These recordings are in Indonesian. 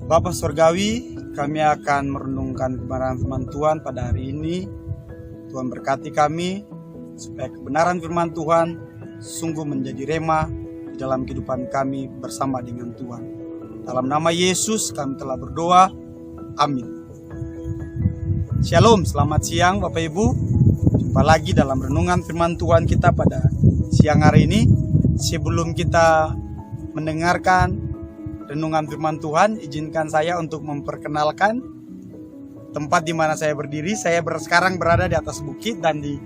Bapa Surgawi, kami akan merenungkan kebenaran firman Tuhan pada hari ini. Tuhan berkati kami, supaya kebenaran firman Tuhan sungguh menjadi rema di dalam kehidupan kami bersama dengan Tuhan. Dalam nama Yesus kami telah berdoa, amin. Shalom, selamat siang Bapak Ibu. Jumpa lagi dalam renungan firman Tuhan kita pada siang hari ini. Sebelum kita mendengarkan renungan firman Tuhan, izinkan saya untuk memperkenalkan tempat di mana saya berdiri. Saya sekarang berada di atas bukit dan di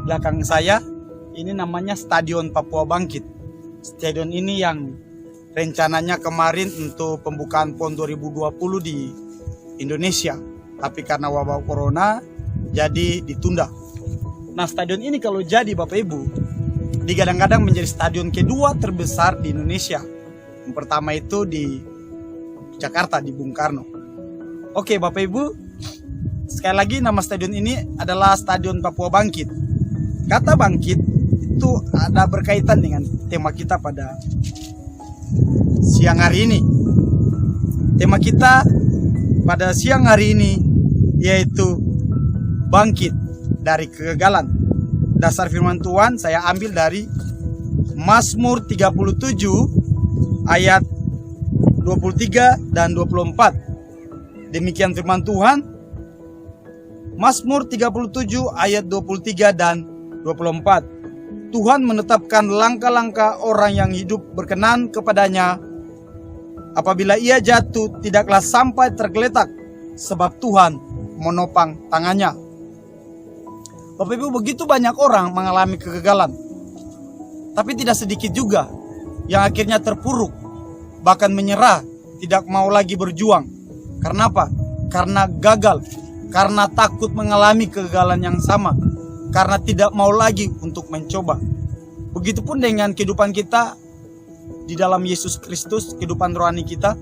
belakang saya ini namanya Stadion Papua Bangkit. Stadion ini yang rencananya kemarin untuk pembukaan PON 2020 di Indonesia, tapi karena wabah corona jadi ditunda. Nah, stadion ini kalau jadi Bapak Ibu, digadang-gadang menjadi stadion kedua terbesar di Indonesia. Yang pertama itu di Jakarta, di Bung Karno. Oke Bapak Ibu, sekali lagi nama stadion ini adalah Stadion Papua Bangkit. Kata bangkit itu ada berkaitan dengan tema kita pada siang hari ini. Tema kita pada siang hari ini yaitu bangkit dari kegagalan. Dasar firman Tuhan saya ambil dari Mazmur 37 ayat 23 dan 24. Demikian firman Tuhan. Mazmur 37 ayat 23 dan 24. Tuhan menetapkan langkah-langkah orang yang hidup berkenan kepadanya. Apabila ia jatuh, tidaklah sampai tergeletak, sebab Tuhan menopang tangannya. Bapak Ibu, begitu banyak orang mengalami kegagalan, tapi tidak sedikit juga yang akhirnya terpuruk, bahkan menyerah, tidak mau lagi berjuang. Karena apa? Karena gagal, karena takut mengalami kegagalan yang sama, karena tidak mau lagi untuk mencoba. Begitupun dengan kehidupan kita di dalam Yesus Kristus, kehidupan rohani kita.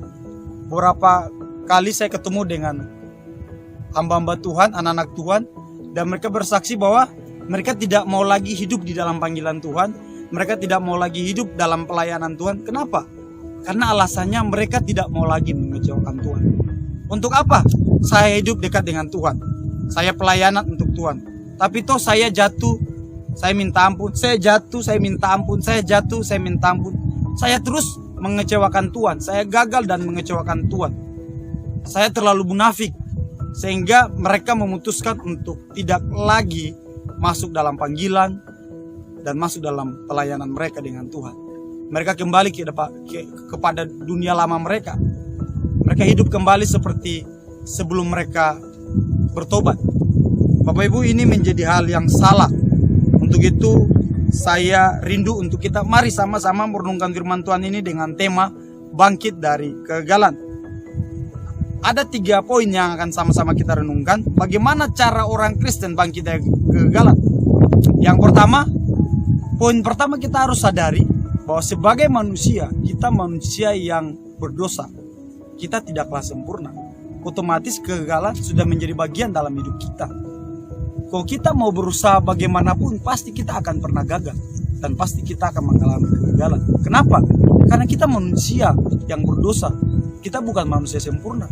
Beberapa kali saya ketemu dengan hamba-hamba Tuhan, anak-anak Tuhan, dan mereka bersaksi bahwa mereka tidak mau lagi hidup di dalam panggilan Tuhan. Mereka tidak mau lagi hidup dalam pelayanan Tuhan. Kenapa? Karena alasannya mereka tidak mau lagi mengecewakan Tuhan. Untuk apa? Saya hidup dekat dengan Tuhan, saya pelayanan untuk Tuhan, tapi toh saya jatuh, saya minta ampun. Saya jatuh, saya minta ampun. Saya jatuh, saya minta ampun. Saya terus mengecewakan Tuhan. Saya gagal dan mengecewakan Tuhan. Saya terlalu munafik, sehingga mereka memutuskan untuk tidak lagi masuk dalam panggilan dan masuk dalam pelayanan mereka dengan Tuhan. Mereka kembali kepada dunia lama mereka. Mereka hidup kembali seperti sebelum mereka bertobat. Bapak Ibu, ini menjadi hal yang salah. Untuk itu saya rindu untuk kita mari sama-sama merenungkan firman Tuhan ini dengan tema bangkit dari kegagalan. Ada 3 poin yang akan sama-sama kita renungkan. Bagaimana cara orang Kristen bangkit dari kegagalan? Yang pertama, poin pertama, kita harus sadari bahwa sebagai manusia, kita manusia yang berdosa. Kita tidaklah sempurna. Otomatis kegagalan sudah menjadi bagian dalam hidup kita. Kalau kita mau berusaha bagaimanapun, pasti kita akan pernah gagal. Dan pasti kita akan mengalami kegagalan. Kenapa? Karena kita manusia yang berdosa. Kita bukan manusia sempurna.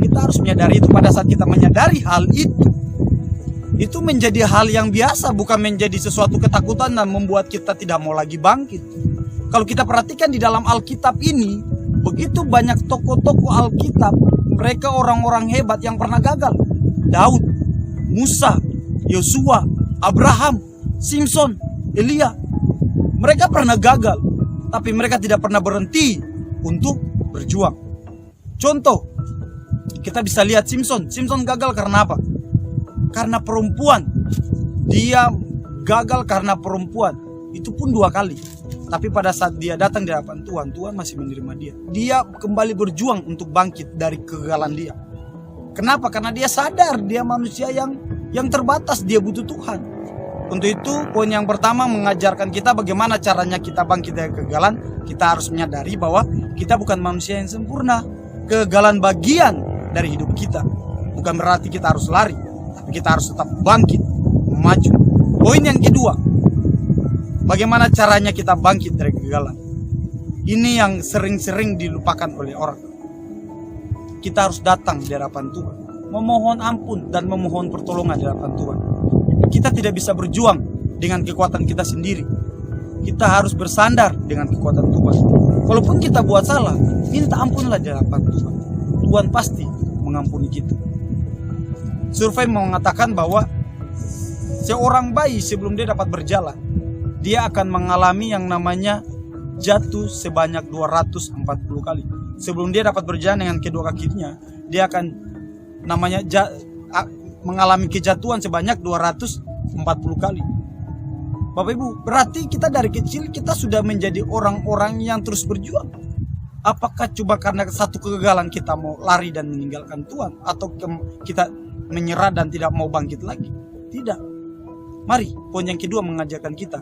Kita harus menyadari itu. Pada saat kita menyadari hal itu menjadi hal yang biasa, bukan menjadi sesuatu ketakutan dan membuat kita tidak mau lagi bangkit. Kalau kita perhatikan di dalam Alkitab ini, begitu banyak tokoh-tokoh Alkitab, mereka orang-orang hebat yang pernah gagal. Daud, Musa, Yosua, Abraham, Simpson, Elia. Mereka pernah gagal, tapi mereka tidak pernah berhenti untuk berjuang. Contoh, kita bisa lihat Simpson. Simpson gagal karena apa? Karena perempuan. Dia gagal karena perempuan. Itu pun 2 kali. Tapi pada saat dia datang di hadapan Tuhan, Tuhan masih menerima dia. Dia kembali berjuang untuk bangkit dari kegagalan dia. Kenapa? Karena dia sadar dia manusia yang terbatas, dia butuh Tuhan. Untuk itu, poin yang pertama mengajarkan kita bagaimana caranya kita bangkit dari kegagalan. Kita harus menyadari bahwa kita bukan manusia yang sempurna. Kegagalan bagian dari hidup kita. Bukan berarti kita harus lari, tapi kita harus tetap bangkit, maju. Poin yang kedua, bagaimana caranya kita bangkit dari kegagalan. Ini yang sering-sering dilupakan oleh orang. kita harus datang di hadapan Tuhan, memohon ampun dan memohon pertolongan di hadapan Tuhan. Kita tidak bisa berjuang dengan kekuatan kita sendiri. Kita harus bersandar dengan kekuatan Tuhan. Walaupun kita buat salah, minta ampunlah di hadapan Tuhan. Tuhan pasti mengampuni kita. Survei mengatakan bahwa seorang bayi sebelum dia dapat berjalan, dia akan mengalami yang namanya jatuh sebanyak 240 kali. Sebelum dia dapat berjalan dengan kedua kakinya, dia akan mengalami kejatuhan sebanyak 240 kali. Bapak Ibu, berarti kita dari kecil kita sudah menjadi orang-orang yang terus berjuang. Apakah coba karena satu kegagalan kita mau lari dan meninggalkan Tuhan, atau kita menyerah dan tidak mau bangkit lagi? Tidak. Mari, poin yang kedua mengajarkan kita.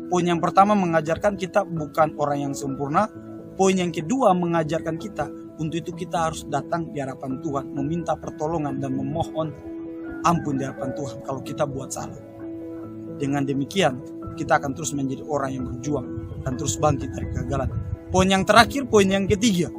Poin yang pertama mengajarkan kita bukan orang yang sempurna. Poin yang kedua mengajarkan kita, untuk itu kita harus datang di hadapan Tuhan, meminta pertolongan dan memohon ampun di hadapan Tuhan kalau kita buat salah. Dengan demikian, kita akan terus menjadi orang yang berjuang dan terus bangkit dari kegagalan. Poin yang terakhir, poin yang ketiga.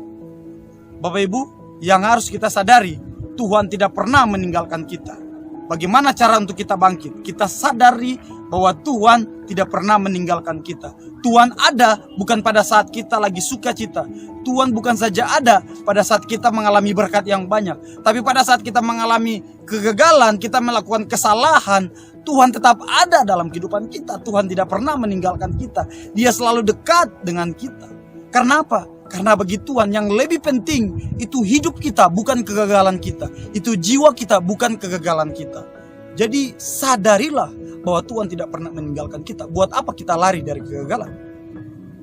Bapak Ibu, yang harus kita sadari, Tuhan tidak pernah meninggalkan kita. Bagaimana cara untuk kita bangkit? Kita sadari bahwa Tuhan tidak pernah meninggalkan kita. Tuhan ada bukan pada saat kita lagi sukacita. Tuhan bukan saja ada pada saat kita mengalami berkat yang banyak, tapi pada saat kita mengalami kegagalan, kita melakukan kesalahan, Tuhan tetap ada dalam kehidupan kita. Tuhan tidak pernah meninggalkan kita. Dia selalu dekat dengan kita. Karena apa? Karena bagi Tuhan yang lebih penting itu hidup kita, bukan kegagalan kita. Itu jiwa kita, bukan kegagalan kita. Jadi sadarilah bahwa Tuhan tidak pernah meninggalkan kita. Buat apa kita lari dari kegagalan?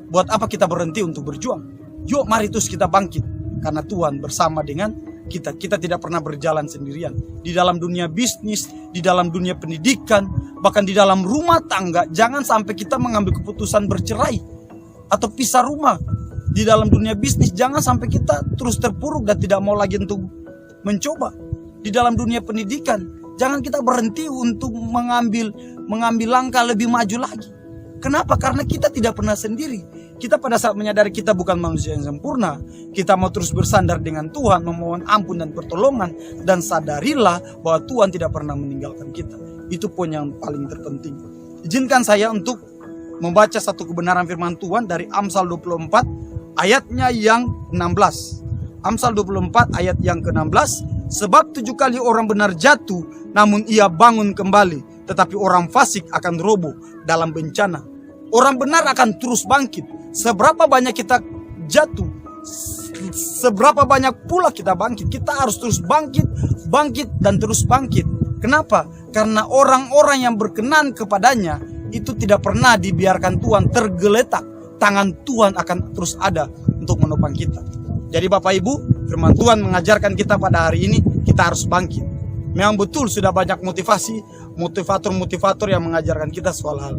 Buat apa kita berhenti untuk berjuang? Yuk mari terus kita bangkit. Karena Tuhan bersama dengan kita. Kita tidak pernah berjalan sendirian. Di dalam dunia bisnis, di dalam dunia pendidikan, bahkan di dalam rumah tangga. Jangan sampai kita mengambil keputusan bercerai atau pisah rumah. Di dalam dunia bisnis, jangan sampai kita terus terpuruk dan tidak mau lagi untuk mencoba. Di dalam dunia pendidikan, jangan kita berhenti untuk mengambil langkah lebih maju lagi. Kenapa? Karena kita tidak pernah sendiri. Kita pada saat menyadari kita bukan manusia yang sempurna, kita mau terus bersandar dengan Tuhan, memohon ampun dan pertolongan, dan sadarilah bahwa Tuhan tidak pernah meninggalkan kita. Itu poin yang paling terpenting. Izinkan saya untuk membaca satu kebenaran firman Tuhan dari Amsal 24 ayatnya yang 16. Amsal 24 ayat yang ke-16. Sebab 7 kali orang benar jatuh, namun ia bangun kembali, tetapi orang fasik akan roboh dalam bencana. Orang benar akan terus bangkit. Seberapa banyak kita jatuh, seberapa banyak pula kita bangkit. Kita harus terus bangkit dan terus bangkit. Kenapa? Karena orang-orang yang berkenan kepadanya itu tidak pernah dibiarkan Tuhan tergeletak. Tangan Tuhan akan terus ada untuk menopang kita. Jadi Bapak Ibu, firman Tuhan mengajarkan kita pada hari ini, kita harus bangkit. Memang betul sudah banyak motivator yang mengajarkan kita soal hal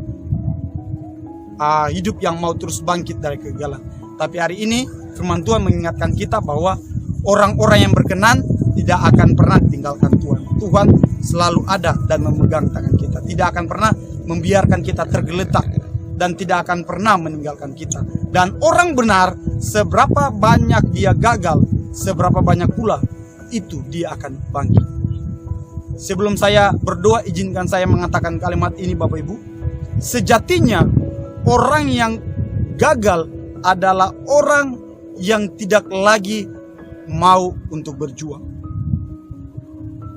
hidup yang mau terus bangkit dari kegagalan. Tapi hari ini firman Tuhan mengingatkan kita bahwa orang-orang yang berkenan tidak akan pernah tinggalkan Tuhan. Tuhan selalu ada dan memegang tangan kita. Tidak akan pernah membiarkan kita tergeletak dan tidak akan pernah meninggalkan kita. Dan orang benar, seberapa banyak dia gagal, seberapa banyak pula itu dia akan bangkit. Sebelum saya berdoa, izinkan saya mengatakan kalimat ini Bapak Ibu. Sejatinya orang yang gagal adalah orang yang tidak lagi mau untuk berjuang.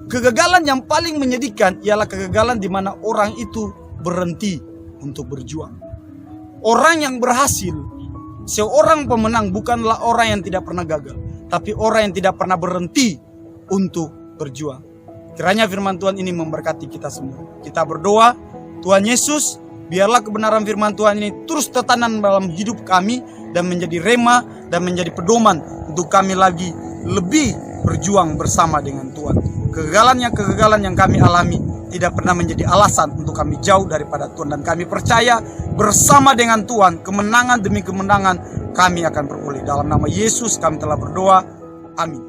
Kegagalan yang paling menyedihkan ialah kegagalan di mana orang itu berhenti untuk berjuang. Orang yang berhasil, seorang pemenang bukanlah orang yang tidak pernah gagal, tapi orang yang tidak pernah berhenti untuk berjuang. Kiranya firman Tuhan ini memberkati kita semua. Kita berdoa, Tuhan Yesus, biarlah kebenaran firman Tuhan ini terus tertanam dalam hidup kami dan menjadi rema dan menjadi pedoman untuk kami lagi lebih berjuang bersama dengan Tuhan. Kegagalan yang kami alami tidak pernah menjadi alasan untuk kami jauh daripada Tuhan, dan kami percaya bersama dengan Tuhan kemenangan demi kemenangan kami akan peroleh. Dalam nama Yesus kami telah berdoa. Amin.